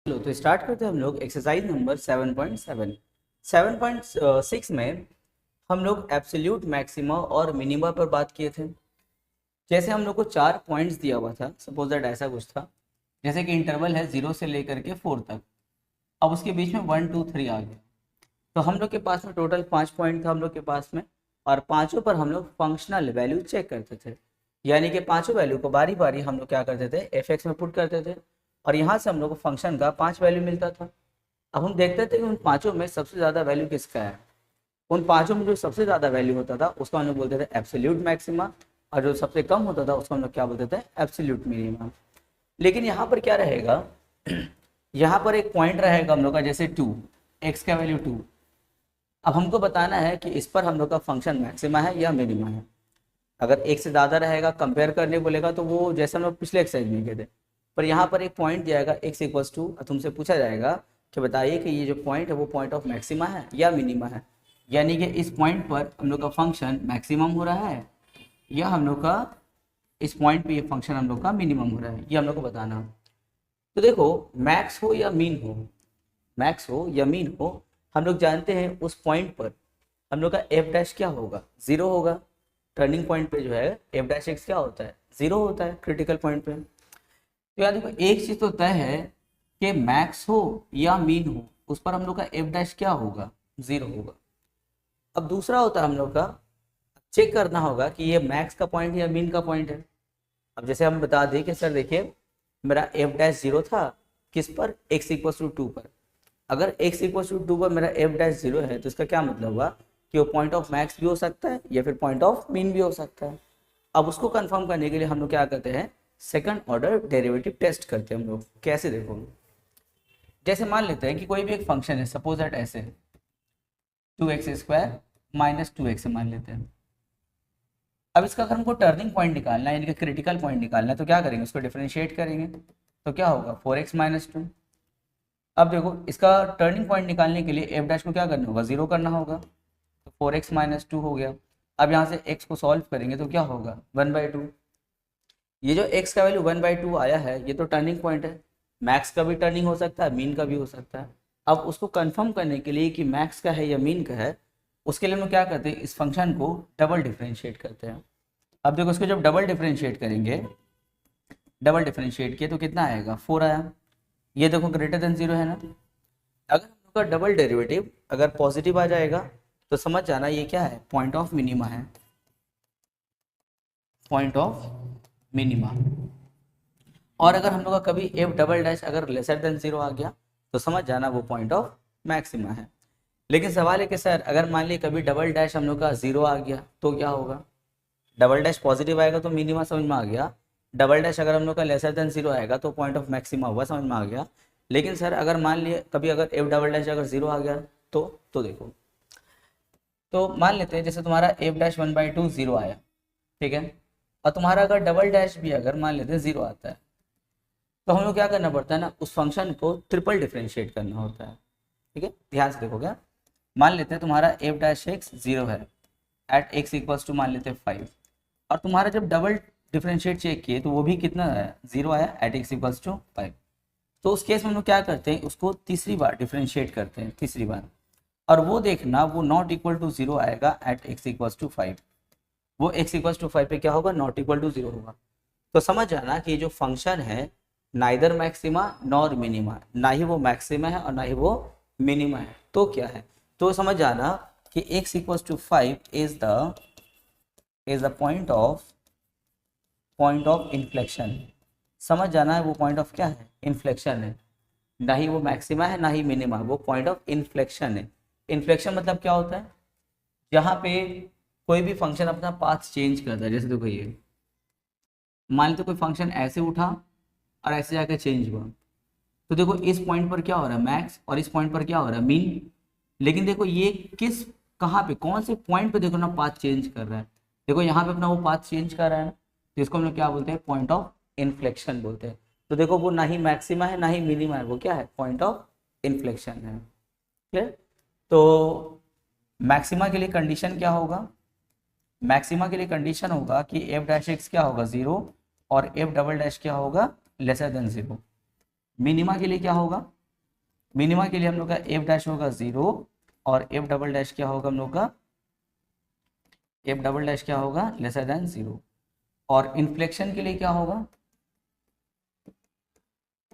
चलो तो स्टार्ट करते हैं हम लोग एक्सरसाइज नंबर 7.7। 7.6 में हम लोग एब्सोल्यूट मैक्सिमा और मिनिमा पर बात किए थे। जैसे हम लोग को 4 पॉइंट्स दिया हुआ था, सपोज दैट ऐसा कुछ था, जैसे कि इंटरवल है 0 से लेकर के 4 तक। अब उसके बीच में 1 2 3 आ गया, तो हम लोग के पास में टोटल 5 पॉइंट था हम लोग के पास में, और पांचों पर हम लोग फंक्शनल वैल्यू चेक करते थे। यानी कि पांचों वैल्यू को बारी बारी हम लोग क्या करते थे, एफ में पुट करते थे, और यहाँ से हम लोग को फंक्शन का 5 वैल्यू मिलता था। अब हम देखते थे कि उन पांचों में सबसे ज़्यादा वैल्यू किसका है। उन पांचों में जो सबसे ज़्यादा वैल्यू होता था उसको हम लोग बोलते थे एब्सोल्यूट मैक्सिमा, और जो सबसे कम होता था उसको हम लोग क्या बोलते थे, एब्सोल्यूट मिनिमम। लेकिन यहाँ पर क्या रहेगा, यहाँ पर एक पॉइंट रहेगा हम लोग का, जैसे 2, एक्स का वैल्यू 2। अब हमको बताना है कि इस पर हम लोग का फंक्शन मैक्सिमा है या मिनिमा है। अगर एक से ज़्यादा रहेगा, कंपेयर करने बोलेगा, तो वो जैसे हम लोग पिछले एक्सरसाइज में गए थे, पर यहाँ पर एक पॉइंट दिया जाएगा एक्स इक्वल्स टू, तुमसे पूछा जाएगा कि बताइए कि ये जो पॉइंट है वो पॉइंट ऑफ मैक्सिमा है या मिनिमा है। यानी कि इस पॉइंट पर हम लोग का फंक्शन मैक्सिमम हो रहा है या हम लोग का इस पॉइंट पे ये फंक्शन हम लोग का मिनिमम हो रहा है, ये हम लोग को बताना। तो देखो, मैक्स हो या मीन हो, मैक्स हो या मीन हो, हम लोग जानते हैं उस पॉइंट पर हम लोग का एफ डैश क्या होगा, 0 होगा। टर्निंग पॉइंट पे जो है एफ डैश एक्स क्या होता है, 0 होता है क्रिटिकल पॉइंट पे। तो यार देखो, एक चीज़ तो तय है कि मैक्स हो या मीन हो, उस पर हम लोग का एफ डैश क्या होगा, 0 होगा। अब दूसरा होता है हम लोग का, चेक करना होगा कि ये मैक्स का पॉइंट है या मीन का पॉइंट है। अब जैसे हम बता दें कि सर देखिए, मेरा एफ डैश 0 था किस पर, एक्स इक्वल्स टू 2 पर। अगर एक्स इक्वल्स टू 2 पर मेरा एफ डैश 0 है, तो इसका क्या मतलब हुआ कि वो पॉइंट ऑफ मैक्स भी हो सकता है या फिर पॉइंट ऑफ मीन भी हो सकता है। अब उसको कंफर्म करने के लिए हम लोग क्या करते हैं, सेकंड ऑर्डर डेरिवेटिव टेस्ट करते हैं हम लोग। कैसे, देखो, जैसे मान लेते हैं कि कोई भी एक फंक्शन है, सपोज दैट ऐसे 2x² माइनस 2x मान लेते हैं। अब इसका अगर हमको टर्निंग पॉइंट निकालना है, यानी कि क्रिटिकल पॉइंट निकालना है, तो क्या करेंगे, उसको डिफरेंशिएट करेंगे, तो क्या होगा 4x माइनस 2। अब देखो, इसका टर्निंग पॉइंट निकालने के लिए एफ डैश को क्या करना होगा, 0 करना होगा, तो 4x माइनस 2 हो गया। अब यहाँ से x को सॉल्व करेंगे तो क्या होगा 1/2। ये जो x का वैल्यू 1/2 आया है, ये तो टर्निंग पॉइंट है। मैक्स का भी टर्निंग हो सकता है, मीन का भी हो सकता है। अब उसको कंफर्म करने के लिए कि मैक्स का है या मीन का है, उसके लिए हम लोग क्या करते हैं, इस फंक्शन को डबल डिफरेंशिएट करते हैं। अब देखो, इसको जब डबल डिफरेंशिएट करेंगे, डबल डिफरेंशिएट किए तो कितना आएगा, 4 आया। ये देखो ग्रेटर देन 0 है ना। अगर हम लोग का डबल डेरिवेटिव अगर पॉजिटिव आ जाएगा तो समझ जाना ये क्या है, पॉइंट ऑफ मिनिमा है, पॉइंट ऑफ मिनिमा। और अगर हम लोग का कभी एफ डबल डैश अगर लेसर देन 0 आ गया तो समझ जाना वो पॉइंट ऑफ मैक्सिमा है। लेकिन सवाल है कि सर अगर मान लीजिए कभी डबल डैश हम लोग का 0 आ गया तो क्या होगा, डबल डैश पॉजिटिव आएगा तो मिनिमा समझ में आ गया, डबल डैश अगर हम लोग का लेसर देन 0 आएगा तो पॉइंट ऑफ मैक्सिमा हुआ, समझ में आ गया। लेकिन सर अगर मान लिए कभी अगर एफ डबल डैश अगर 0 आ गया तो देखो, तो मान लेते हैं जैसे तुम्हारा एफ डैश 1/2 0 आया, ठीक है, और तुम्हारा अगर डबल डैश भी अगर मान लेते हैं 0 आता है, तो हम लोग क्या करना पड़ता है ना, उस फंक्शन को ट्रिपल डिफरेंशिएट करना होता है। ठीक है, ध्यान से देखो, क्या मान लेते हैं तुम्हारा एफ डैश एक्स 0 है, एट एक्स इक्वल्स टू मान लेते हैं 5, और तुम्हारा जब डबल डिफरेंशिएट चेक किए तो वो भी कितना आया, 0 आया, एट एक्स इक्वल्स टू 5। तो उस केस में हम लोग क्या करते हैं, उसको तीसरी बार डिफरेंशिएट करते हैं, तीसरी बार, और वो देखना वो नॉट इक्वल टू 0 आएगा एट एक्स इक्वल्स टू 5। वो एक्स इक्वल्स टू 5 पे क्या होगा, नॉट इक्वल टू 0 होगा। तो समझ जाना कि जो फंक्शन है नाइदर मैक्सिमा नॉर मिनिमा, ना ही वो मैक्सिमा है और ना ही वो मिनिमा है, तो क्या है, तो समझ जाना कि x equals to 5 is the point of inflection. समझ जाना है वो पॉइंट ऑफ क्या है, इन्फ्लेक्शन है, ना ही वो मैक्सिमा है ना ही मिनिमा, वो पॉइंट ऑफ इन्फ्लेक्शन है। इन्फ्लेक्शन मतलब क्या होता है, जहाँ पे कोई भी फंक्शन अपना पाथ चेंज करता है। जैसे देखो, ये मान लो कोई फंक्शन ऐसे उठा और ऐसे जाकर चेंज हुआ, तो देखो इस पॉइंट पर क्या हो रहा है, मैक्स, और इस पॉइंट पर क्या हो रहा है, मीन। लेकिन देखो ये किस, कहाँ पे, कौन से पॉइंट पे देखो ना पाथ चेंज कर रहा है, देखो यहाँ पे अपना वो पाथ चेंज कर रहा है ना, तो इसको हम लोग क्या बोलते हैं, पॉइंट ऑफ इन्फ्लेक्शन बोलते हैं। तो देखो वो ना ही मैक्सिमा है ना ही मिनिमा है, वो क्या है, पॉइंट ऑफ इन्फ्लेक्शन है। क्लियर। तो मैक्सिमा के लिए कंडीशन क्या होगा, मैक्सिमा के लिए कंडीशन होगा कि एफ डैश एक्स क्या होगा, 0, और एफ डबल डैश क्या होगा, लेसर देन 0। मिनिमा के लिए क्या होगा, मिनिमा के लिए हम लोग का एफ डैश होगा 0 और एफ डबल डैश क्या होगा हम लोग का, एफ डबल डैश क्या होगा, लेसर देन 0। और इन्फ्लेक्शन के लिए क्या होगा,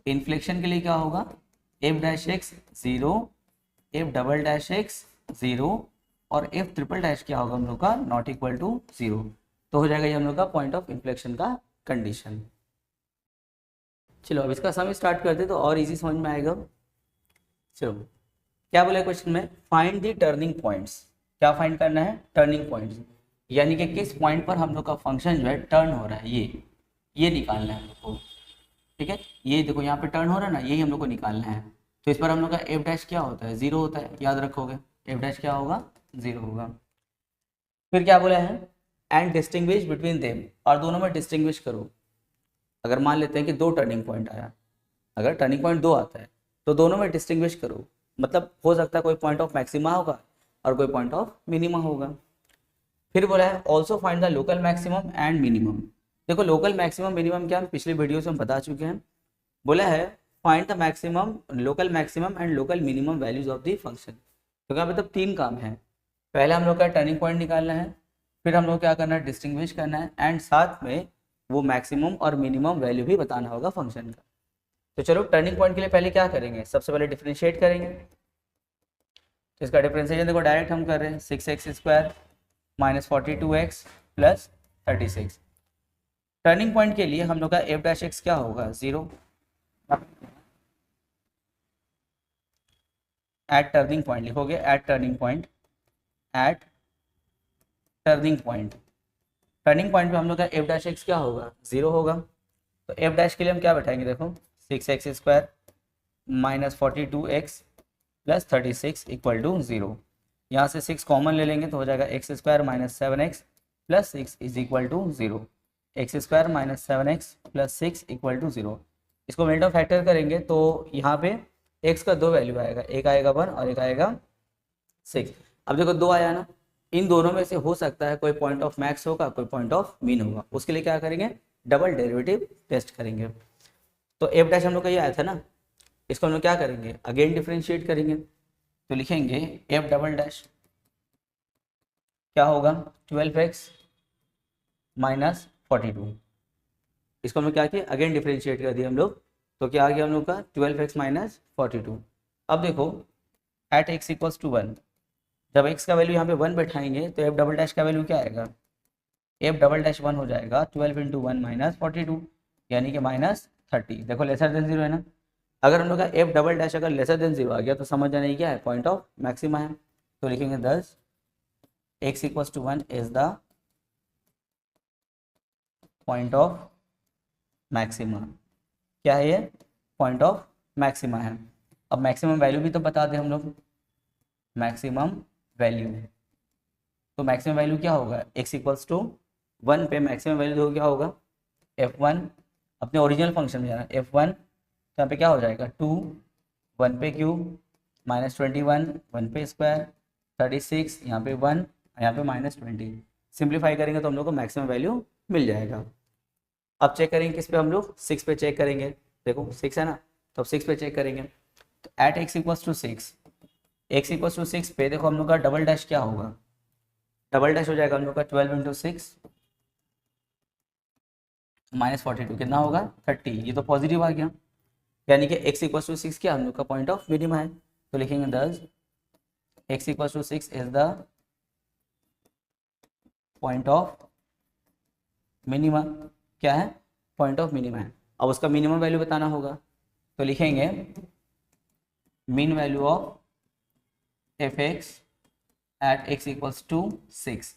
इन्फ्लेक्शन के लिए क्या होगा, F dash x 0, f double dash x 0 और एफ ट्रिपल डैश क्या होगा हम लोग का, नॉट इक्वल टू 0। तो हो जाएगा ये हम लोग का पॉइंट ऑफ इन्फ्लेक्शन का कंडीशन। चलो अब इसका सम स्टार्ट करते तो और इजी समझ में आएगा। चलो क्या बोला क्वेश्चन में, फाइंड द टर्निंग पॉइंट्स। क्या फाइंड करना है, टर्निंग पॉइंट्स, यानी कि किस पॉइंट पर हम लोग का फंक्शन जो है टर्न हो रहा है, ये निकालना है हम लोग को। ठीक है, ये देखो यहाँ पे टर्न हो रहा है ना, यही हम लोग को निकालना है। तो इस पर हम लोग का एफ डैश क्या होता है, 0 होता है, याद रखोगे एफ डैश क्या होगा, 0 होगा। फिर क्या बोला है, एंड डिस्टिंग्विश बिटवीन देम, और दोनों में डिस्टिंग्विश करो। अगर मान लेते हैं कि 2 टर्निंग पॉइंट आया, अगर टर्निंग पॉइंट 2 आता है तो दोनों में डिस्टिंग्विश करो, मतलब हो सकता है कोई पॉइंट ऑफ मैक्सिमा होगा और कोई पॉइंट ऑफ मिनिमा होगा। फिर बोला है also find the local maximum and minimum. देखो लोकल मैक्सिमम मिनिमम क्या हम पिछले वीडियो में बता चुके हैं। बोला है find the maximum, local maximum and local minimum values of the function. तो क्या मतलब 3 काम है, पहले हम लोग का टर्निंग पॉइंट निकालना है, फिर हम लोग क्या करना है, डिस्टिंग्विश करना है, एंड साथ में वो मैक्सिमम और मिनिमम वैल्यू भी बताना होगा फंक्शन का। तो चलो टर्निंग पॉइंट के लिए पहले क्या करेंगे, सबसे पहले डिफरेंशिएट करेंगे। तो इसका डिफरेंशिएशन देखो डायरेक्ट हम कर रहे हैं, 6x² minus 42x plus 36। Turning point के लिए हम लोग का एफ डैश एक्स क्या होगा, 0। एट टर्निंग पॉइंट लिखोगे, at turning point, at turning point, turning point पे हम लोग का एफ डैश एक्स क्या होगा, 0 होगा। तो एफ डैश के लिए हम क्या बैठाएंगे, देखो 6x² minus 42x plus 36 equal to 0। यहाँ से 6 कॉमन ले लेंगे तो हो जाएगा x² minus 7x plus 6 is equal to 0। x² minus 7x plus 6 equal to 0। इसको मिनट ऑफ फैक्टर करेंगे तो यहाँ पे x का 2 वैल्यू आएगा, एक आएगा 1 और एक आएगा 6। अब देखो 2 आया ना, इन दोनों में से हो सकता है कोई पॉइंट ऑफ मैक्स होगा, कोई पॉइंट ऑफ मीन होगा। उसके लिए क्या करेंगे, डबल डेरिवेटिव टेस्ट करेंगे। तो एफ डैश हम लोग का ये आया था ना, इसको हम लोग क्या करेंगे, अगेन डिफरेंशिएट करेंगे। तो लिखेंगे एफ डबल डैश क्या होगा, 12x माइनस 42। इसको हम लोग क्या किए, अगेन डिफरेंशिएट कर दिया हम लोग। तो क्या आ गया हम लोग का 12x माइनस 42। अब देखो एट x इक्वल्स टू 1, जब x का वैल्यू यहाँ पे 1 बैठाएंगे तो एफ डबल डैश का वैल्यू क्या आएगा, एफ डबल डैश 1 हो जाएगा 12 इंटू 1 माइनस 42, यानी कि माइनस 30। देखो लेसर देन 0 है ना, अगर हम लोग का एफ डबल डैश अगर लेसर देन 0 आ गया तो समझ जाना क्या है, पॉइंट ऑफ मैक्सिमा है। तो लिखेंगे thus x equals to 1 is the point of maxima. क्या है ये, पॉइंट ऑफ मैक्सिमा है। अब मैक्सिमम वैल्यू भी तो बता दें हम लोग, मैक्सिमम वैल्यू, तो मैक्सिमम वैल्यू क्या होगा, x इक्वल्स टू 1 पे मैक्सिमम वैल्यू क्या होगा, f1, अपने ओरिजिनल फंक्शन में जाना, f1 यहाँ पे क्या हो जाएगा 2, 1 पे क्यूब माइनस 21, 1 पे स्क्वायर 36, यहाँ पे 1, यहाँ पे माइनस 20। सिंप्लीफाई करेंगे तो हम लोग को मैक्सिमम वैल्यू मिल जाएगा। अब चेक करेंगे किस पे, हम लोग 6 पे चेक करेंगे। देखो 6 है ना, तो अब 6 पे चेक करेंगे। तो at x equals to 6, x equals to 6 पे देखो हम लोग का डबल डैश क्या होगा, डबल डैश हो जाएगा हम लोग का 12 इंटू 6 माइनस 42, कितना होगा 30। ये तो पॉजिटिव आ गया, यानी कि x इक्वल्स टू 6 क्या हम लोग का पॉइंट ऑफ मिनिमा है। तो लिखेंगे thus x equals to 6 is the point of minima. क्या है, पॉइंट ऑफ मिनिमा है। अब उसका मिनिमम वैल्यू बताना होगा, तो लिखेंगे mean value of F x at x equals to 6।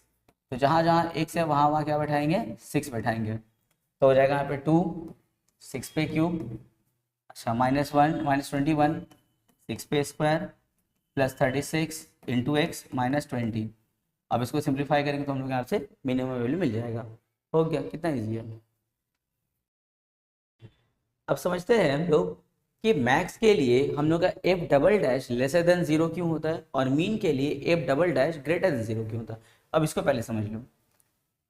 तो जहाँ जहाँ x है वहाँ वहाँ क्या बैठाएंगे, 6 बैठाएंगे। तो हो जाएगा यहाँ पे 2, 6 पे क्यूब, अच्छा -1 माइनस 21, 6 पे square plus 36 into x minus 20। अब इसको सिंप्लीफाई करेंगे तो हम लोग यहाँ से मिनिमम वैल्यू मिल जाएगा। हो गया, कितना ईजी है। अब समझते हैं हम लोग कि मैक्स के लिए हम लोग का F double dash lesser than 0 क्यों होता है और मीन के लिए f double dash greater than 0 क्यों होता है। अब इसको पहले समझ लो।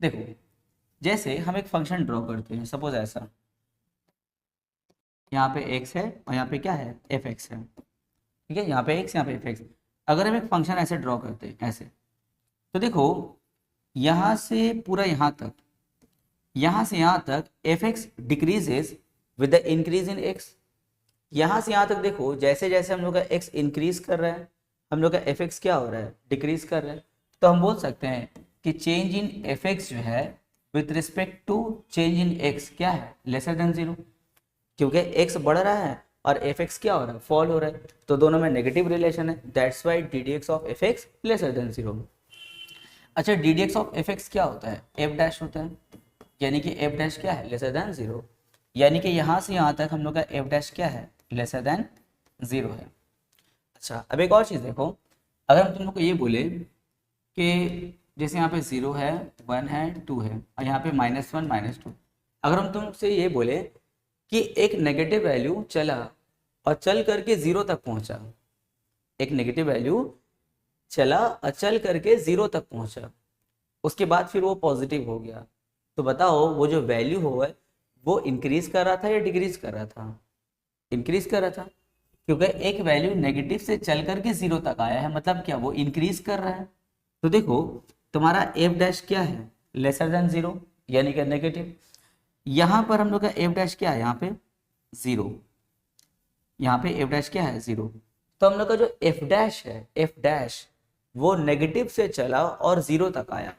देखो जैसे हम एक फंक्शन ड्रॉ करते हैं, सपोज ऐसा, यहाँ पे x है और यहाँ पे क्या है, एफ एक्स है। ठीक है, यहाँ पे एक्स, यहाँ पे एफ एक्स। अगर हम एक फंक्शन ऐसे ड्रॉ करते हैं ऐसे, तो देखो यहाँ से पूरा यहाँ तक, यहाँ से यहाँ तक F x decreases with the increase in x. यहाँ से यहाँ तक देखो जैसे जैसे हम लोग का एक्स इंक्रीज कर रहा है, हम लोग का एफ एक्स क्या हो रहा है, डिक्रीज कर रहा है। तो हम बोल सकते हैं कि चेंज इन एफ एक्स जो है with respect to change in x क्या है, लेसर देन जीरो, क्योंकि एक्स बढ़ रहा है और एफ एक्स क्या हो रहा है, फॉल हो रहा है, तो दोनों में नेगेटिव रिलेशन है। That's why d d x of F x lesser than zero. अच्छा, d d x of F x क्या होता है, एफ डैश होता है, यानी कि एफ डैश क्या है, लेसर देन जीरो, यानी कि यहाँ से यहाँ तक हम लोग का एफ डैश क्या है, लेसर देन जीरो है। अच्छा, अब एक और चीज़ देखो, अगर हम तुम लोग को ये बोले कि जैसे यहाँ पे जीरो है, वन है, टू है, और यहाँ पे माइनस वन माइनस टू, अगर हम तुमसे ये बोले कि एक नेगेटिव वैल्यू चला और चल करके जीरो तक पहुंचा, एक नेगेटिव वैल्यू चला और चल करके जीरो तक पहुंचा, उसके बाद फिर वो पॉजिटिव हो गया, तो बताओ वो जो वैल्यू हो है वो इंक्रीज कर रहा था या डिक्रीज कर रहा था, इंक्रीज कर रहा था, क्योंकि एक वैल्यू नेगेटिव से चल करके जीरो तक आया है, मतलब क्या, वो इंक्रीज कर रहा है। तो देखो तुम्हारा एफ डैश क्या है, लेसर देन जीरो, यानी कि नेगेटिव। यहाँ पर हम लोग का एफ डैश क्या है, यहाँ पे जीरो, यहाँ पे एफ डैश क्या है, जीरो। तो हम लोग का जो एफ डैश है, एफ डैश वो नेगेटिव से चला और जीरो तक आया,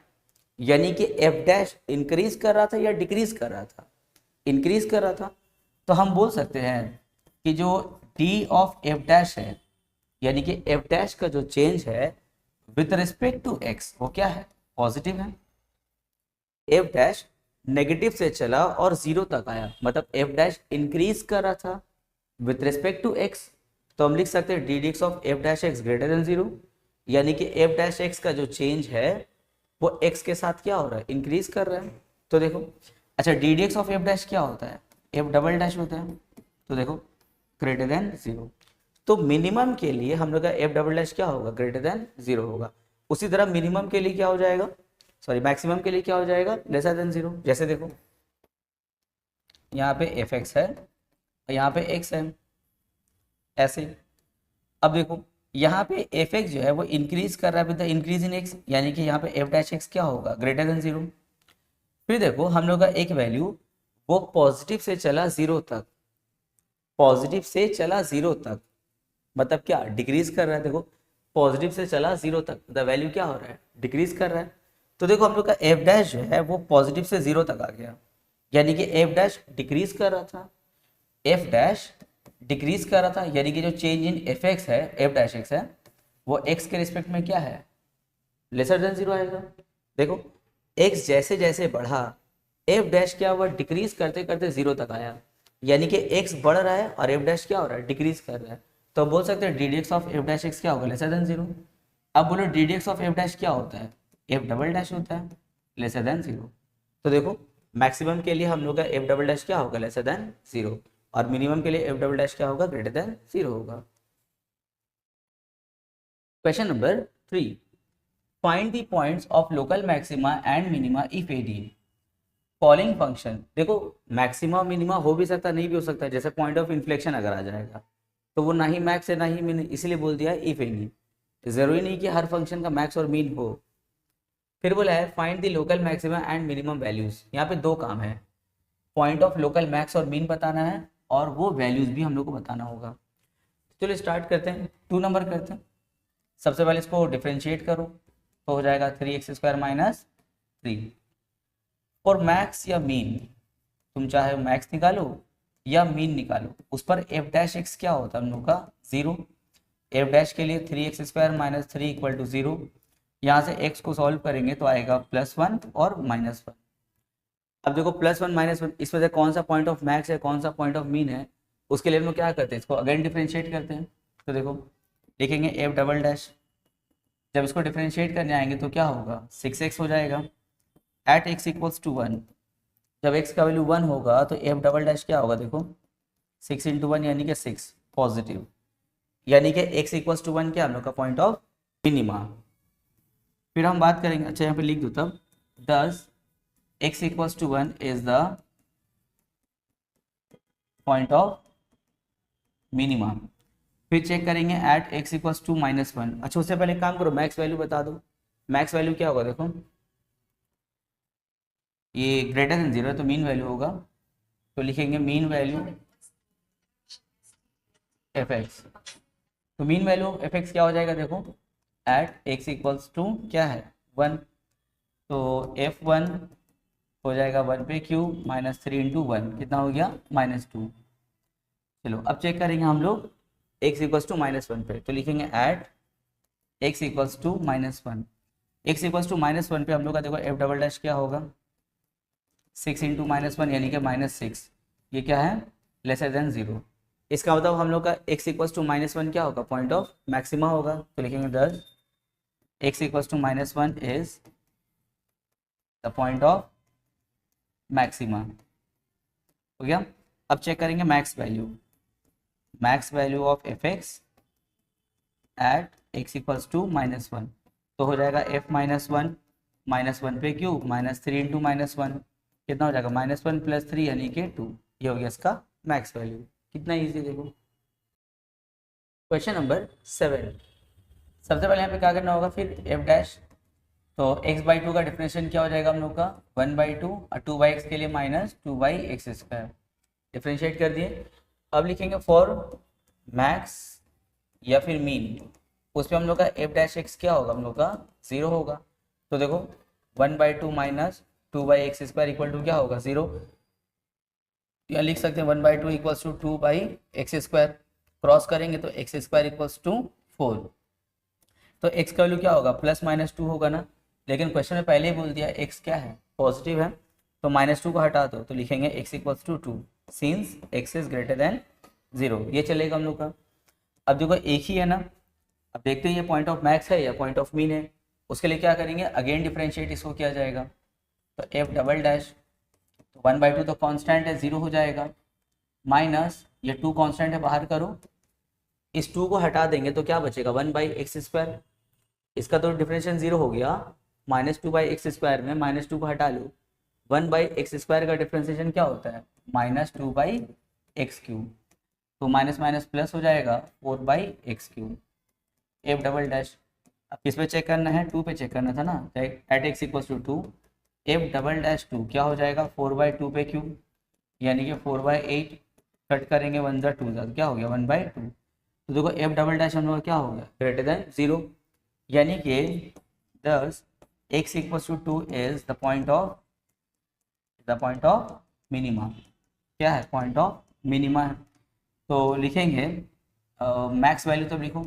यानी कि एफ डैश इंक्रीज कर रहा था या डिक्रीज कर रहा था, इंक्रीज कर रहा था। तो हम बोल सकते हैं कि जो डी ऑफ एफ डैश है, यानी कि एफ डैश का जो चेंज है विथ रिस्पेक्ट टू एक्स, वो क्या है, पॉजिटिव है। एफ डैश नेगेटिव से चला और जीरो तक आया, मतलब एफ डैश इंक्रीज कर रहा था विथ रिस्पेक्ट टू एक्स, तो हम लिख सकते हैं D d x of F dash x greater than zero, यानी कि एफ डैश एक्स का जो चेंज है वो एक्स के साथ क्या हो रहा है, इंक्रीज कर रहा है। तो देखो, अच्छा d d x of F dash क्या होता है, एफ डबल डैश होता है, तो देखो ग्रेटर देन जीरो। तो मिनिमम के लिए हम लोग का एफ डबल डैश क्या होगा, ग्रेटर देन जीरो होगा। उसी तरह मिनिमम के लिए क्या हो जाएगा, सॉरी मैक्सिमम के लिए क्या हो जाएगा, लेसर देन जीरो। जैसे देखो यहाँ पे एफ एक्स है और यहाँ पे एक्स है, ऐसे। अब देखो यहाँ पे एफ एक्स जो है वो इंक्रीज कर रहा है with the increase in x, यानी कि यहाँ पे एफ डैश एक्स क्या होगा, ग्रेटर देन जीरो। फिर देखो हम लोग का एक वैल्यू वो पॉजिटिव से चला जीरो तक, पॉजिटिव से चला जीरो तक, मतलब क्या, डिक्रीज कर रहा है। देखो पॉजिटिव से चला जीरो तक, द वैल्यू क्या हो रहा है, डिक्रीज कर रहा है। तो देखो हम लोग का एफ डैश जो है वो पॉजिटिव से जीरो तक आ गया, यानी कि एफ डैश डिक्रीज कर रहा था, एफ डैश डिक्रीज कर रहा था, यानी कि जो चेंज इन एफ एक्स है, एफ डैश एक्स है, वो एक्स के रिस्पेक्ट में क्या है, लेसर देन जीरो आएगा। देखो एक्स जैसे जैसे बढ़ा, एफ डैश क्या हुआ, डिक्रीज करते करते जीरो तक आया, यानी कि एक्स बढ़ रहा है और एफ डैश क्या हो रहा है, डिक्रीज कर रहा है। तो बोल सकते हैं D d x of F dash x क्या होगा, लेसर देन जीरो। अब बोलो D d x of F dash क्या होता है, एफ डबल डैश होता है, लेसर देन जीरो। तो देखो मैक्सिमम के लिए हम लोग का एफ डबल डैश क्या होगा, लेसर देन जीरो, और मिनिमम के लिए एफ डबल डैश क्या होगा, ग्रेटर देन जीरो होगा। Question number 3, find the points of local maxima and minima if the following function. देखो मैक्सिमा मिनिमा हो भी सकता नहीं भी हो सकता, जैसे पॉइंट ऑफ इन्फ्लेक्शन अगर आ जाएगा तो वो ना ही मैक्स है ना ही मिन, इसलिए बोल दिया इफ एनी, जरूरी नहीं कि हर फंक्शन का मैक्स और मीन हो। फिर बोला है find the local maxima and minimum values, यहाँ पे दो काम है, पॉइंट ऑफ लोकल मैक्स और मीन बताना है और वो वैल्यूज भी हम लोग को बताना होगा। चलो स्टार्ट करते हैं, 2 नंबर करते हैं। सबसे पहले इसको डिफ्रेंशिएट करो तो हो जाएगा 3x² माइनस 3। और मैक्स या मीन, तुम चाहे मैक्स निकालो या मीन निकालो, उस पर एफ डैश एक्स क्या होता है हम लोग का, जीरो। एफ डैश के लिए 3x² minus 3 equal to zero. यहाँ से x को सॉल्व करेंगे तो आएगा +1 और -1। अब देखो +1 -1 इस वजह से कौन सा पॉइंट ऑफ मैक्स है कौन सा पॉइंट ऑफ मीन है, उसके लिए हम लोग क्या करते हैं, इसको अगेन डिफ्रेंशिएट करते हैं। तो देखो लिखेंगे एफ डबल डैश, जब इसको डिफ्रेंशिएट करने आएंगे तो क्या होगा, 6x हो जाएगा एट x इक्वल्स टू 1। जब x का वैल्यू 1 होगा तो एफ डबल डैश क्या होगा, देखो 6 × 1 यानी कि 6 पॉजिटिव, यानी कि x इक्वल्स टू 1 क्या हम लोग का पॉइंट ऑफ मिनिमा। फिर हम बात करेंगे, अच्छा यहाँ पे लिख दो तब, thus x equals to 1 is the point of minima. फिर चेक करेंगे एट एक्स इक्वल्स टू -1। अच्छा उससे पहले काम करो, मैक्स वैल्यू बता दो। मैक्स वैल्यू क्या होगा देखो, ये ग्रेटर देन 0 है तो मीन वैल्यू होगा, तो लिखेंगे मीन वैल्यू एफ एक्स। तो mean value of F x क्या हो जाएगा देखो, एट एक्स इक्वल्स टू क्या है 1, तो f1 हो जाएगा 1 पे क्यू -3 इंटू 1 कितना हो गया -2। चलो अब चेक करेंगे हम लोग x इक्वल्स टू -1 पे, तो लिखेंगे at x equals to -1। x equals to -1 पे हम लोग का देखो f डबल डैश क्या होगा 6 इंटू -1 यानी कि -6, ये क्या है लेसर देन 0। इसका मतलब हम लोग का x इक्वल्स टू -1 क्या होगा, पॉइंट ऑफ मैक्सिमा होगा, तो लिखेंगे thus x equals to -1 is the point of maxima. हो गया। अब चेक करेंगे max value of F x at x equals to -1, तो हो जाएगा f -1 पे क्यू -3 इंटू -1 कितना हो जाएगा -1 + 3 यानी कि 2, ये हो गया इसका मैक्स वैल्यू। कितना ईजी देखो। क्वेश्चन नंबर 7, सबसे पहले यहाँ पे क्या करना होगा फिर f डैश, तो x/2 का डिफरेंशिएशन क्या हो जाएगा हम लोग का 1/2 और 2/x के लिए -2/x², डिफरेंशिएट कर दिए। अब लिखेंगे फॉर मैक्स या फिर मीन, उस पर हम लोग का f डैश एक्स क्या होगा हम लोग का 0 होगा, तो देखो 1/2 - 2/x² इक्वल टू क्या होगा 0, या लिख सकते हैं 1/2 इक्वल्स टू 2/x², क्रॉस करेंगे तो x² इक्वल्स टू 4, तो x का वैल्यू क्या होगा +-2 होगा ना, लेकिन क्वेश्चन में पहले ही बोल दिया x क्या है पॉजिटिव है, तो -2 को हटा दो, तो लिखेंगे x equals to 2 since x is greater than 0, ये चलेगा हम लोग का। अब देखो एक ही है ना, अब देखते हैं ये पॉइंट ऑफ मैक्स है या पॉइंट ऑफ मीन है, उसके लिए क्या करेंगे अगेन डिफरेंशिएट इसको किया जाएगा, तो f डबल डैश, तो 1/2 तो कांस्टेंट है 0 हो जाएगा, माइनस ये 2 कांस्टेंट है बाहर करो, इस 2 को हटा देंगे तो क्या बचेगा 1/x², इसका तो डिफरेंशिएशन 0 हो गया, -2/x² में -2 को हटा लो, 1/x² का डिफरेंशिएशन क्या होता है -2/x³, तो माइनस माइनस प्लस हो जाएगा 4/x³। f डबल डैश, अब किस पे चेक करना है 2 पे चेक करना था ना, at x equals to 2, f double dash 2 क्या हो जाएगा 4/2 पे क्यू यानी कि 4/8, कट करेंगे 1 + 2 क्या हो गया 1/2, तो देखो f डबल डैश हम लोग का क्या हो गया ग्रेटर देन 0, यानी कि thus x equals to 2 is the point of minima, क्या है पॉइंट ऑफ मिनिमा है, तो लिखेंगे मैक्स वैल्यू, तो लिखो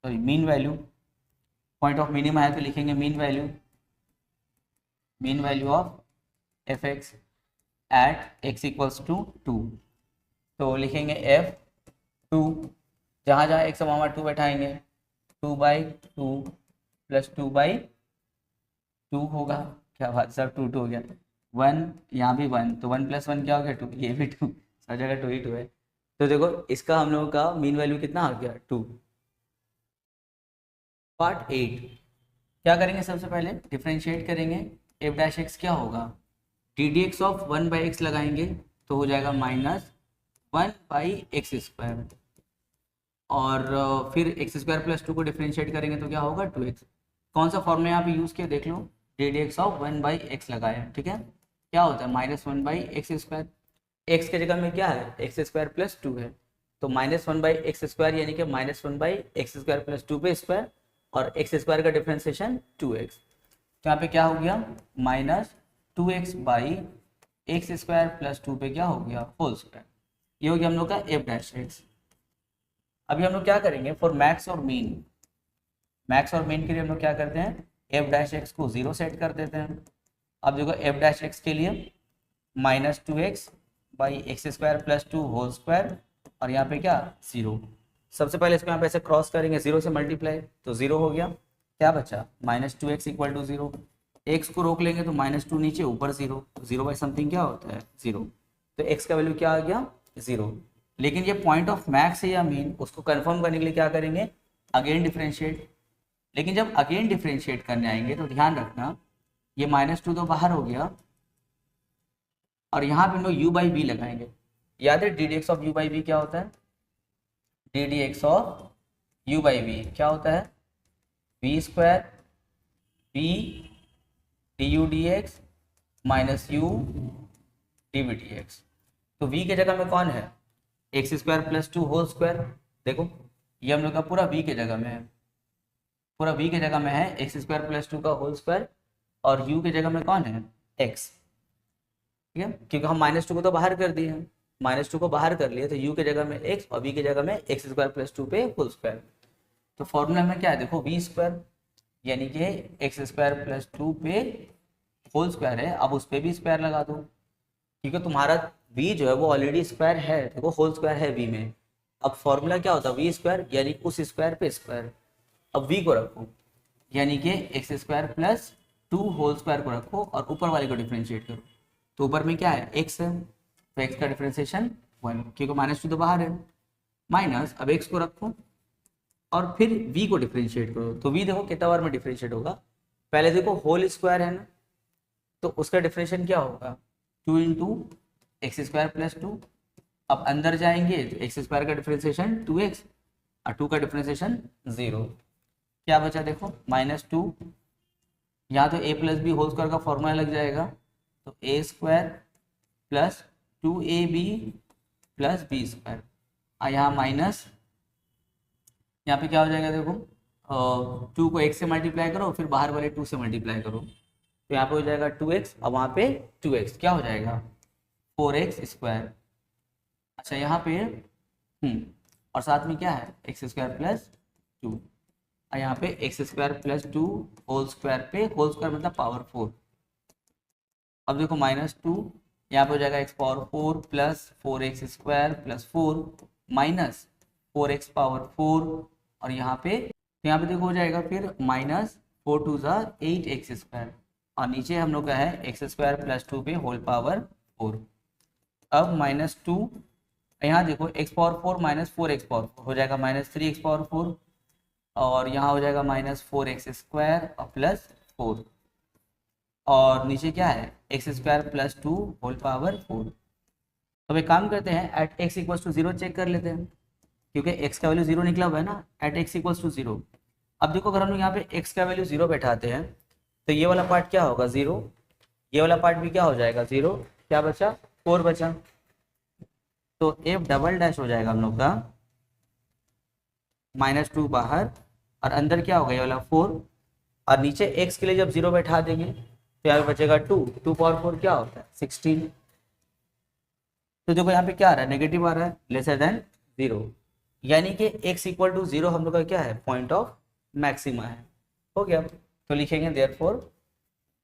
sorry min value, point of minima है तो लिखेंगे mean value of F x at x equals to 2, तो लिखेंगे f2, जहाँ जहाँ x वहाँ 2 बैठाएंगे 2/2 + 2/2 होगा, क्या बात सब 2 हो गया, 1 यहाँ भी 1, तो 1 + 1 क्या हो गया 2, ये भी 2, सब जगह 2 ही 2 है, तो देखो इसका हम लोगों का मीन वैल्यू कितना आ गया 2। पार्ट 8 क्या करेंगे, सबसे पहले डिफरेंशिएट करेंगे, f डैश एक्स क्या होगा ddx ऑफ 1/x लगाएंगे तो हो जाएगा -1/x², और फिर x² + 2 को डिफरेंशिएट करेंगे तो क्या होगा 2x, कौन सा फॉर्मूला यहाँ पे यूज़ किया देख लो, ddx ऑफ 1/x लगाया, ठीक है, क्या होता है -1/x², x के जगह में क्या है x² + 2 है, तो -1/x² यानी कि -1/x² + 2 पे स्क्वायर, और x² का डिफरेंशिएशन 2x, तो यहाँ पे क्या हो गया -2x/x² + 2 पे क्या हो गया होल स्क्वायर, ये हो गया हम लोग का f डैश एक्स। अभी हम लोग क्या करेंगे फॉर मैक्स और मीन के लिए हम लोग क्या करते हैं f डैश एक्स को 0 सेट कर देते हैं। अब देखो f डैश एक्स के लिए -2x/x² + 2 होल स्क्वायर, और यहाँ पे क्या 0, सबसे पहले इसको यहाँ पे ऐसे क्रॉस करेंगे 0 से मल्टीप्लाई, तो 0 हो गया, क्या बचा -2x = 0, x को रोक लेंगे तो -2 नीचे ऊपर 0, 0/समथिंग क्या होता है 0, तो x का वैल्यू क्या आ गया 0। लेकिन ये पॉइंट ऑफ मैक्स है या मीन उसको कंफर्म करने के लिए क्या करेंगे अगेन डिफरेंशिएट, लेकिन जब अगेन डिफरेंशिएट करने आएंगे तो ध्यान रखना ये -2 तो बाहर हो गया, और यहाँ पे हम लोग u/v लगाएंगे, याद है ddx ऑफ u/v क्या होता है d d x of u by v क्या होता है, v square v d u d x minus u d v d x. तो v के जगह में कौन है, x square plus two whole square. देखो ये हम लोग का पूरा v के जगह में है, पूरा v के जगह में है एक्स स्क्वायर प्लस टू का होल स्क्वायर, और u के जगह में कौन है, x। ठीक है, क्योंकि हम माइनस टू को तो बाहर कर दिए हैं, माइनस टू को बाहर कर लिए तो u के जगह में x और v के जगह में एक्स स्क्वायर प्लस टू पे होल स्क्वायर। तो फॉर्मूला में क्या है, देखो वी स्क्वायर यानी कि एक्स स्क्वायर प्लस टू पे होल स्क्वायर है, अब उस पर भी स्क्वायर लगा दो, क्योंकि तुम्हारा v जो है वो ऑलरेडी स्क्वायर है, देखो होल स्क्वायर है v में। अब फॉर्मूला क्या होता है, वी स्क्वायर यानी उस स्क्वायर पे स्क्वायर। अब v को रखो यानी कि x square plus two whole square को रखो और ऊपर वाले को डिफ्रेंशिएट करो। तो ऊपर में क्या है, x है, तो x का डिफ्रेंशिएशन 1, क्योंकि माइनस टू तो बाहर है, माइनस अब x को रखो और फिर v को डिफ्रेंशिएट करो। तो v देखो कितना बार में डिफ्रेंशिएट होगा, पहले देखो होल स्क्वायर है ना, तो उसका डिफ्रेंशिएशन क्या होगा, 2 into x square plus to. अब अंदर जाएंगे तो एक्स स्क्वायर का डिफ्रेंशिएशन 2x और 2 का डिफ्रेंशिएशन 0। क्या बचा देखो माइनस टू, यहाँ तो a plus b whole square का फॉर्मूला लग जाएगा, तो a square plus 2ab plus b square, और यहाँ माइनस, यहाँ पे क्या हो जाएगा देखो, 2 को x से मल्टीप्लाई करो फिर बाहर वाले 2 से मल्टीप्लाई करो, तो यहाँ पे हो जाएगा 2x और वहाँ पे 2x क्या हो जाएगा 4x स्क्वायर। अच्छा यहाँ पे और साथ में क्या है एक्स स्क्वायर प्लस टू, और यहाँ पे x square plus two whole square पे होल स्क्वायर मतलब पावर 4। अब देखो माइनस टू, यहाँ पे हो जाएगा x power 4 plus 4x square plus 4 minus 4x power 4, और यहाँ पे देखो हो जाएगा फिर माइनस 4 टू ज़ा 8x स्क्वायर, और नीचे हम लोग का है एक्स स्क्वायर प्लस टू पे होल पावर 4। अब माइनस टू, यहाँ देखो x power 4 minus 4x power 4 हो जाएगा माइनस 3x पावर 4, और यहाँ हो जाएगा माइनस 4x स्क्वायर और प्लस 4, और नीचे क्या है x square plus two whole power 4। तो एक काम करते हैं, at x equals to 0 check कर लेते हैं, क्योंकि x का वैल्यू 0 निकला हुआ है ना, एट एक्स इक्वल्स टू 0। अब देखो अगर हम लोग यहाँ पे x का वैल्यू 0 बैठाते हैं तो ये वाला पार्ट क्या होगा 0, ये वाला पार्ट भी क्या हो जाएगा 0, क्या बचा 4 बचा, तो f डबल डैश हो जाएगा हम लोग का माइनस 2 बाहर, और अंदर क्या होगा ये वाला 4, और नीचे x के लिए जब 0 बैठा देंगे तो यहाँ पे बचेगा 2 पावर 4 क्या होता है 16। तो देखो यहाँ पे क्या आ रहा है नेगेटिव आ रहा है, लेसर देन 0, यानी कि x इक्वल टू 0 हम लोग का क्या है पॉइंट ऑफ मैक्सिमा है। हो गया, तो लिखेंगे therefore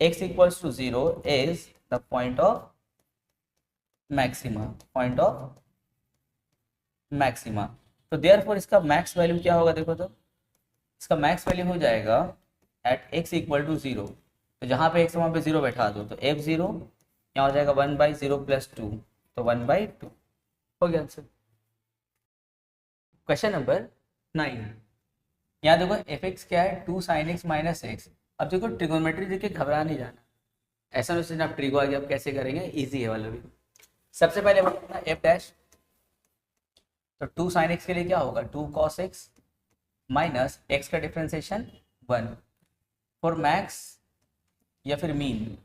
x equals to 0 is the point of maxima, point of maxima. तो देयरफॉर इसका मैक्स वैल्यू क्या होगा, देखो तो इसका मैक्स वैल्यू हो जाएगा एट x इक्वल टू 0, तो जहाँ पे x वहाँ पे 0 बैठा दो तो f 0, यहाँ हो जाएगा 1/0 प्लस 2, तो 1/2 हो गया आंसर। क्वेश्चन नंबर 9, यहाँ देखो fx क्या है 2 sin x माइनस एक्स। अब देखो ट्रिगोनोमेट्री देख के घबरा नहीं जाना, ऐसा नहीं आप ट्रिगो आगे आप कैसे करेंगे, इजी है वाला भी। सबसे पहले बताना f डैश, तो 2 sin x के लिए क्या होगा 2 cos x माइनस x का डिफरेंशिएशन 1। फॉर मैक्स या फिर मीन,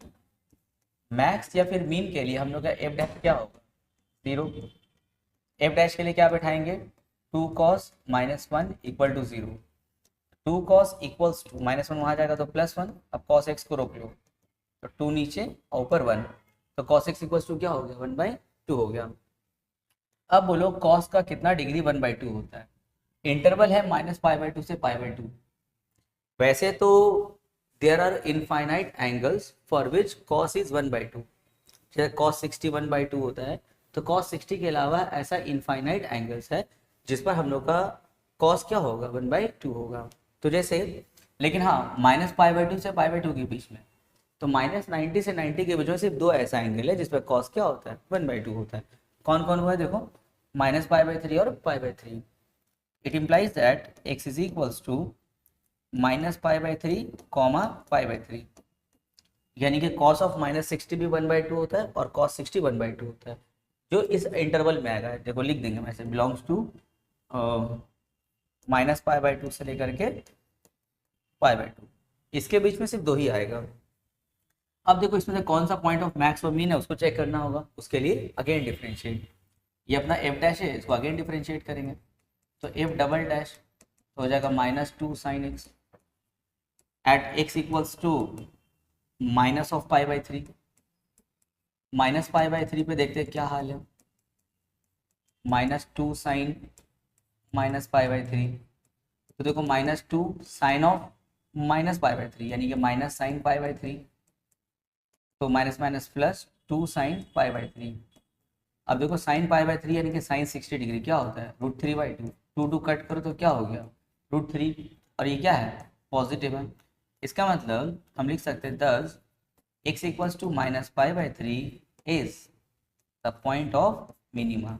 मैक्स या फिर मीन के लिए हम लोग का f डैश क्या होगा 0, f डैश के लिए क्या बैठाएंगे 2 cos minus 1 equal to 0, 2 cos equals to minus 1 वहाँ जाएगा तो प्लस 1, अब cos x को रोक लो तो 2 नीचे और ऊपर 1, तो cos x इक्वल्स टू क्या हो गया 1/2 हो गया। अब बोलो cos का कितना डिग्री 1/2 होता है, इंटरवल है -π/2 से π/2। वैसे तो there are infinite angles for which cos is 1/2, जैसे cos 60 1/2 होता है, तो cos 60 के अलावा ऐसा इनफाइनाइट एंगल्स है जिस पर हम लोग का cos क्या होगा 1/2 होगा। तो जैसे, लेकिन हाँ -π/2 से π/2 के बीच में, तो -90 से 90 के बीच में सिर्फ दो ऐसा एंगल है जिस पर cos क्या होता है 1/2 होता है। कौन कौन हुआ है देखो, -π/3 और π/3। It implies that x is equals to -π/3 π/3, यानी कि cos ऑफ -60 भी 1/2 होता है और cos 60 1/2 होता है, जो इस इंटरवल में आएगा। देखो लिख देंगे वैसे, बिलोंग्स टू -π/2 से लेकर के π/2, इसके बीच में सिर्फ 2 ही आएगा। अब देखो इसमें से कौन सा पॉइंट ऑफ मैक्स और मीन है उसको चेक करना होगा, उसके लिए अगेन डिफरेंशिएट, ये अपना f डैश है, इसको अगेन डिफरेंशिएट करेंगे तो f डबल डैश हो जाएगा -2 sin x at x equals to minus of π/3, -π/3 पे देखते हैं क्या हाल है, -2 sin -π/3, तो देखो -2 साइन ऑफ -π/3 यानी कि माइनस साइन π/3, तो माइनस माइनस प्लस 2 साइन π/3। अब देखो साइन π/3 यानी कि साइन 60 डिग्री क्या होता है √3/2, 2 कट करो तो क्या हो गया √3, और ये क्या है पॉजिटिव है, इसका मतलब हम लिख सकते हैं दस x equals to -π/3 is the point of minima.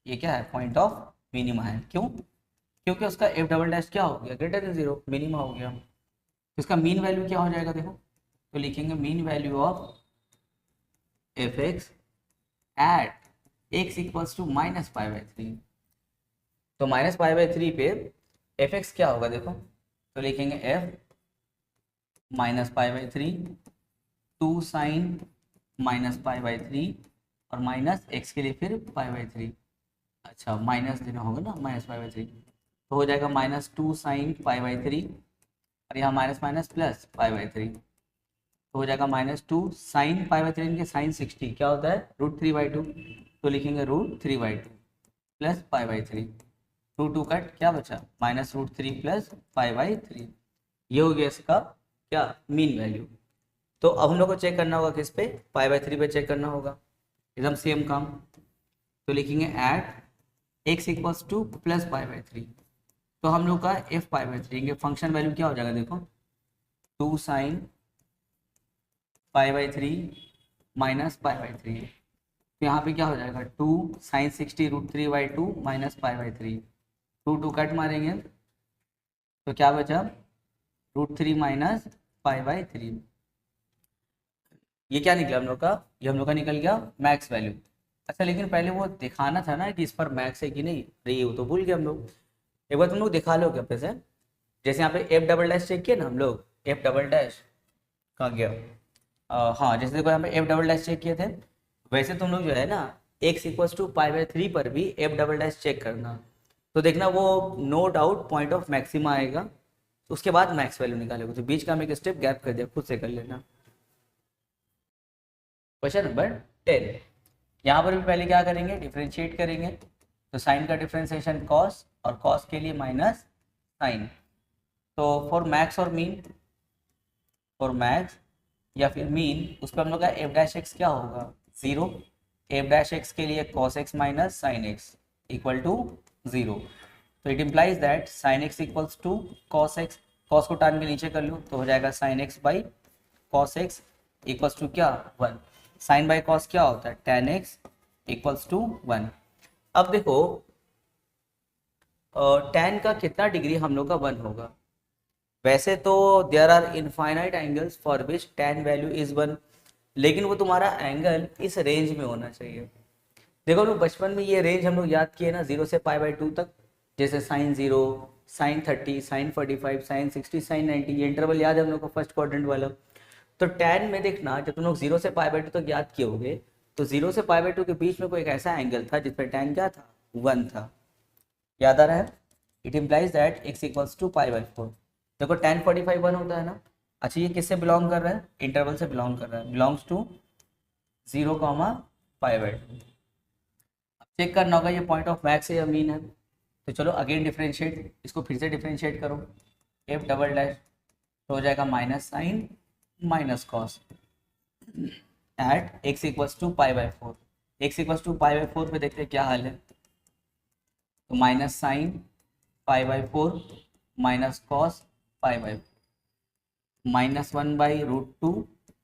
ये क्या है पॉइंट ऑफ मिनिमा है, क्यों? क्योंकि उसका f डबल डैश क्या हो गया ग्रेटर देन 0, मिनिमा हो गया। तो इसका मीन वैल्यू क्या हो जाएगा देखो, तो लिखेंगे mean value of f(x) at x equals to -π/3, तो -π/3 पे f(x) क्या होगा देखो, तो लिखेंगे f -π/3 2 साइन -π/3 और माइनस x के लिए फिर π/3, अच्छा माइनस देना होगा ना -π/3, तो हो जाएगा -2 साइन π/3 और यहाँ माइनस माइनस प्लस π/3, तो हो जाएगा -2 साइन π/3 इनके साइन 60 क्या होता है √3/2, तो लिखेंगे √3/2 प्लस π/3, 2 कट क्या बचा -√3 प्लस π/3, ये हो गया इसका क्या मीन वैल्यू। तो अब हम लोग को चेक करना होगा किस पे π/3 पे चेक करना होगा, एकदम सेम काम, तो लिखेंगे at x equals to plus π/3, तो हम लोग का f π/3 फंक्शन वैल्यू क्या हो जाएगा देखो 2 साइन π/3 माइनस π/3, तो यहाँ पे क्या हो जाएगा 2 साइन 60 √3/2 माइनस π/3, 2 कट मारेंगे तो क्या बचा √3 माइनस π/3, ये क्या निकला हम लोग का, ये हम लोग का निकल गया मैक्स वैल्यू। अच्छा लेकिन पहले वो दिखाना था ना कि इस पर मैक्स है कि नहीं, अरे वो तो भूल गए हम लोग, एक बार तुम लोग दिखा लो क्या पैसे, जैसे यहाँ पे f डबल डैश चेक किया ना हम लोग, f डबल डैश कहाँ गया, हाँ जैसे देखो यहाँ पे f डबल डैश चेक किए थे, वैसे तुम लोग जो है ना x इक्वल्स टू π/3 पर भी f डबल डैश चेक करना, तो देखना वो no doubt point of maxima आएगा, तो उसके बाद मैक्स वैल्यू निकालेगा, तो बीच का हम एक स्टेप गैप कर दिया, खुद से कर लेना। क्वेश्चन नंबर 10, यहाँ पर भी पहले क्या करेंगे डिफ्रेंशिएट करेंगे, तो साइन का डिफ्रेंशिएशन कॉस और कॉस के लिए माइनस साइन, तो फॉर मैक्स और मीन, फॉर मैक्स या फिर मीन उस पर हम लोग का f'(x) क्या होगा 0, f'(x) के लिए cos x minus sine x equal to 0, तो it implies that sine x equals to cos x, cos को टान के नीचे कर लो तो हो जाएगा sine x by cos x equals to क्या 1, साइन बाई कॉस क्या होता है tan x इक्वल्स टू 1। अब देखो tan का कितना डिग्री हम लोग का 1 होगा, वैसे तो there are infinite angles for which tan value is 1, लेकिन वो तुम्हारा एंगल इस रेंज में होना चाहिए। देखो लोग बचपन में ये रेंज हम लोग याद किए ना 0 से π/2 तक, जैसे sine 0 sine 30 sine 45 sine 60 sine 90, ये इंटरवल याद है हम लोग को फर्स्ट क्वाड्रेंट वाला। तो tan में देखना जब तुम लोग 0 से π/2 तक याद किए होगे, तो 0 से π/2 के बीच में कोई एक ऐसा एंगल था जिस पर tan क्या था 1 था, याद आ रहा है, it implies that x equals to π/4। देखो tan 45 1 होता है ना, अच्छा ये किससे बिलोंग कर रहा है इंटरवल से बिलोंग कर रहा है, बिलोंग्स टू 0, π/2। अब चेक करना होगा ये पॉइंट ऑफ मैक्स है या मीन है, तो चलो अगेन डिफ्रेंशिएट, इसको फिर से डिफ्रेंशिएट करो, f डबल डैश तो हो जाएगा minus sine minus cos at x equals to π/4, x equals to π/4 पे देखते हैं क्या हाल है, तो minus sine π/4 minus cos π/4 -1/√2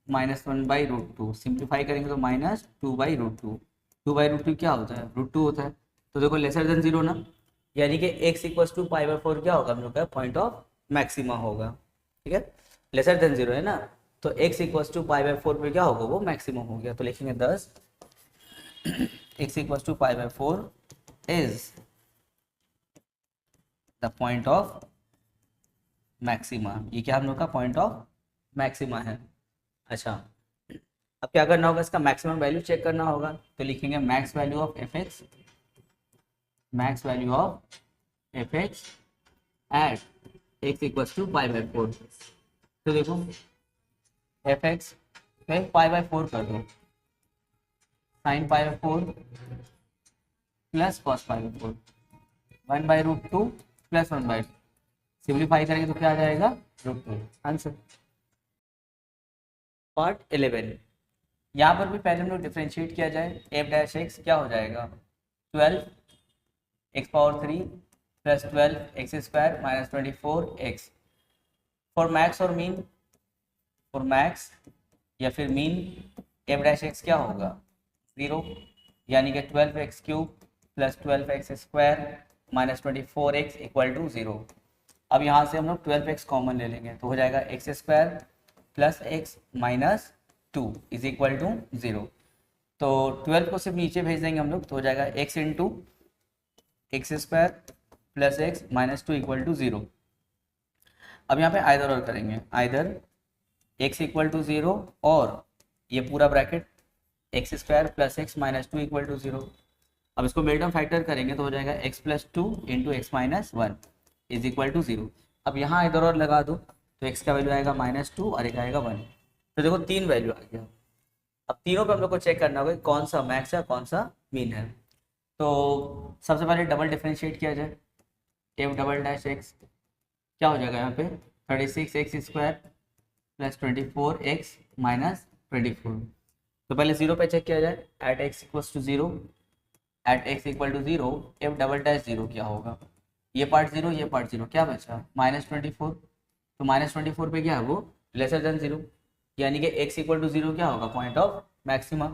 -1/√2 simplify करेंगे तो -2/√2, 2/√2 क्या होता है √2 होता है, तो देखो लेसर देन 0 ना, यानी कि x इक्वल्स टू π/4 क्या होगा हम लोग का पॉइंट ऑफ मैक्सिमा होगा, ठीक है लेसर देन 0 है ना, तो x इक्वल्स टू π/4 पे क्या होगा वो मैक्सिमम हो गया, तो लिखेंगे 10 x equals to π/4 is the point of maxima. ये क्या हम लोग का पॉइंट ऑफ मैक्सिमा है। अच्छा, अब क्या करना होगा, इसका मैक्सिमम वैल्यू चेक करना होगा, तो लिखेंगे max value of F x, max value of F x at x equals to pi by 4। तो देखो एफ एक्स में पाई बाई 4 कर दो, sine pi by 4 plus cos pi by 4, 1/√2 plus 1/2, simplify करेंगे तो क्या आ जाएगा, √2। आंसर। पार्ट 11, यहाँ पर भी पहले हम लोग डिफ्रेंशिएट किया जाए, एफ डैश एक्स क्या हो जाएगा, 12 x power 3 plus 12 x square minus 24 x. For max और मीन, फॉर मैक्स या फिर मीन एफ डैश एक्स क्या होगा, 0, यानी कि 12 x cube plus 12 x square minus 24 x equal to 0। अब यहाँ से हम लोग 12 एक्स कॉमन ले लेंगे, तो हो जाएगा x square plus x minus 2 is equal to 0। तो 12 को सिर्फ नीचे भेज देंगे हम लोग, तो हो जाएगा x into x square plus x minus 2 equal to 0। अब यहाँ पे आइदर और करेंगे, आइदर एक्स इक्वल टू 0 और ये पूरा bracket x square plus x minus 2 equal to 0। अब इसको मिडटर्म फैक्टर करेंगे तो हो जाएगा x plus 2 into x minus 1 is equal to 0। अब यहाँ इधर और लगा दो, तो एक्स का वैल्यू आएगा -2 और एक आएगा 1। तो देखो 3 वैल्यू आ गया। अब तीनों पे हम लोग को चेक करना होगा कौन सा मैक्स है कौन सा मीन है। तो सबसे पहले डबल डिफ्रेंशिएट किया जाए, एफ डबल डैश एक्स क्या हो जाएगा यहाँ पे 36 x square plus 24 x minus 24। तो पहले 0 पे चेक किया जाए, at x equals to 0, at x equal to 0 f double dash 0 क्या होगा, ये पार्ट 0 ये पार्ट 0, क्या बचा -24। तो -24 पे क्या है वो लेसर देन 0, यानी कि x इक्वल टू 0 क्या होगा, पॉइंट ऑफ मैक्सिमा।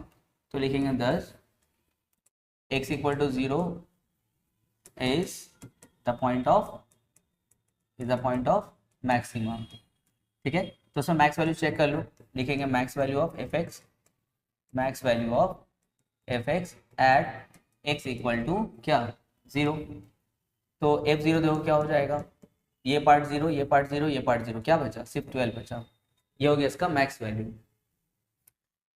तो लिखेंगे 10 x equal to 0 is the point of maxima. ठीक है, तो उसमें मैक्स वैल्यू चेक कर लो, लिखेंगे max value of F x, max value of F x at x equal to क्या 0। तो f0 देखो क्या हो जाएगा, ये पार्ट 0 ये पार्ट 0 ये पार्ट 0, क्या बचा सिर्फ 12 बचा, ये हो गया इसका मैक्स वैल्यू।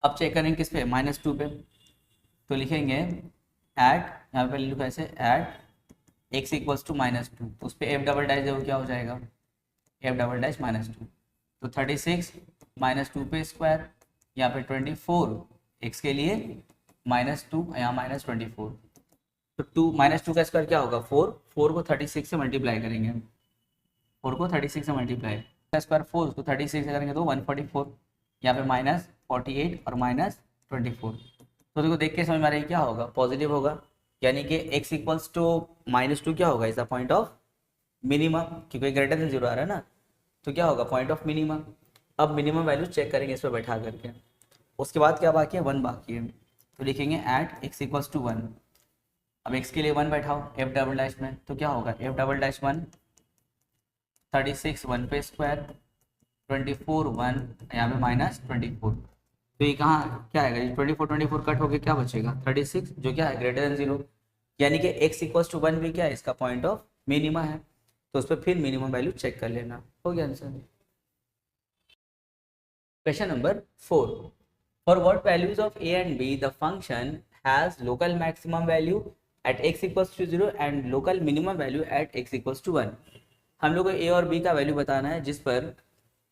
अब चेक करेंगे किस पे, -2 पे, तो लिखेंगे एट, यहाँ पे लिखा ऐसे एट x इक्वल्स टू -2, तो उस पर एफ डबल डैश देखो क्या हो जाएगा, एफ डबल डैश -2। तो 36 -2 पे स्क्वायर, यहाँ पे 24 x के लिए -2, यहाँ -24। तो 2 का स्क्वायर क्या होगा 4, 4 को 36 से मल्टीप्लाई करेंगे, 4 को 36 से मल्टीप्लाई स्क्वायर 4 उसको 36 से करेंगे तो 144, यहाँ पे -48 और -24। तो देखो देख के समझ में आ रही है क्या होगा, पॉजिटिव होगा, यानी कि x इक्वल्स टू -2 क्या होगा, is the point of minimum, क्योंकि ग्रेटर देन 0 आ रहा है ना, तो क्या होगा पॉइंट ऑफ मिनिमम। अब मिनिमम वैल्यू चेक करेंगे इस पर बैठा करके, उसके बाद क्या बाकी है 1 बाकी है, तो लिखेंगे एट x इक्वल्स टू 1। अब x के लिए 1 बैठाओ एफ डबल डैश में, तो क्या होगा एफ डबल डैश 1, 36 1 पे स्क्वायर 24 1, यहाँ पे -24। तो ये कहाँ क्या आएगा, 24 कट होके क्या बचेगा 36, जो क्या है ग्रेटर देन 0, यानी कि x इक्वल्स टू 1 भी क्या है इसका पॉइंट ऑफ मिनिमा है। तो उस पर फिर मिनिमम वैल्यू चेक कर लेना, हो गया answer. Question number 4, for what values of a and b the function has local maximum value at x equals to 0 and local minimum value at x equals to 1। हम लोग को a और b का value बताना है जिस पर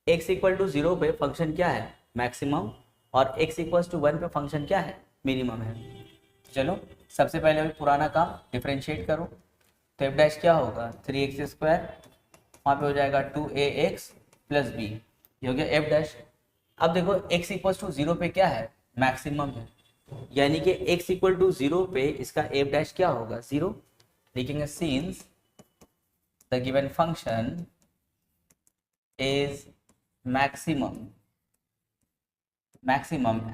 x equal to 0 पे फंक्शन क्या है मैक्सिमम और x इक्वल्स टू 1 पे फंक्शन क्या है मिनिमम है। चलो सबसे पहले अभी पुराना काम डिफरेंशिएट करो, तो एफ डैश क्या होगा 3x स्क्वायर, वहाँ पे हो जाएगा 2ax प्लस b, ये हो गया एफ डैश। अब देखो x इक्वल्स टू 0 पे क्या है मैक्सिमम है, यानी कि x इक्वल टू 0 पे इसका एफ डैश क्या होगा 0, लिखेंगे since the given function is maximum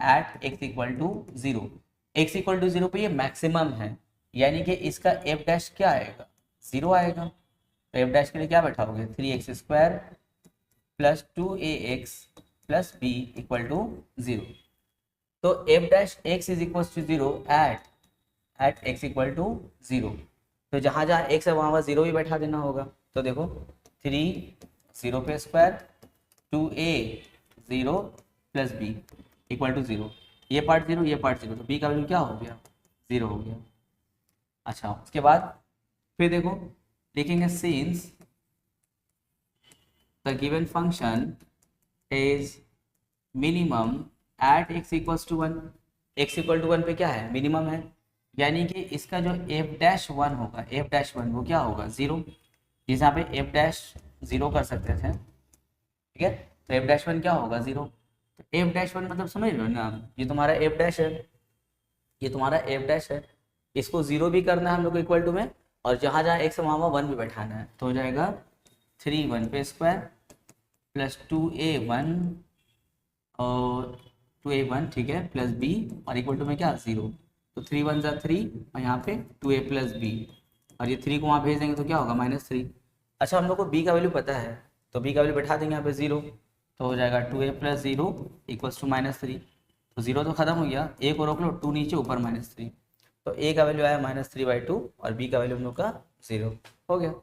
at x equal to 0, x equal to 0 पे ये मैक्सिमम है, यानी कि इसका एफ डैश क्या आएगा 0 आएगा। तो एफ डैश के लिए क्या बैठाओगे 3x square plus 2ax plus b equal to 0। तो f dash x is equal to 0 at x equal to 0, तो जहाँ जहाँ एक्स है वहाँ वहाँ जीरो भी बैठा देना होगा। तो देखो 3 0 पे square 2a 0 plus b equal to 0, ये पार्ट 0 ये पार्ट 0, तो b का वैल्यू क्या हो गया 0 हो गया। अच्छा उसके बाद फिर देखो लिखेंगे since the given function is minimum at x equals to 1, x equal to 1 पे क्या है मिनिमम है, यानी कि इसका जो f'1 होगा f'1 वो क्या होगा 0, जिस यहाँ पे f' 0 कर सकते थे, ठीक है, तो f'1 क्या होगा 0। तो f'1 मतलब समझ लो ना, ये तुम्हारा f' है, ये तुम्हारा f' है, इसको 0 भी करना है हम लोग को इक्वल टू में, और जहाँ जहाँ x है वहाँ वहाँ 1 भी बैठाना है, तो हो जाएगा 3 1 पे स्क्वायर प्लस 2a1 और 2a1 ठीक है प्लस b और इक्वल टू में क्या 0, तो 3 1 ज़ा 3 और यहाँ पे 2a प्लस बी, और ये 3 को वहाँ भेज देंगे तो क्या होगा -3। अच्छा हम लोग को b का वैल्यू पता है, तो b का वैल्यू बैठा देंगे यहाँ पे 0, तो हो जाएगा 2a प्लस 0 इक्वल्स टू -3, तो 0 तो खत्म हो गया, a को रोक लो 2 नीचे ऊपर -3, तो a का वैल्यू आया -3/2 और b का वैल्यू हम लोग का 0 हो गया।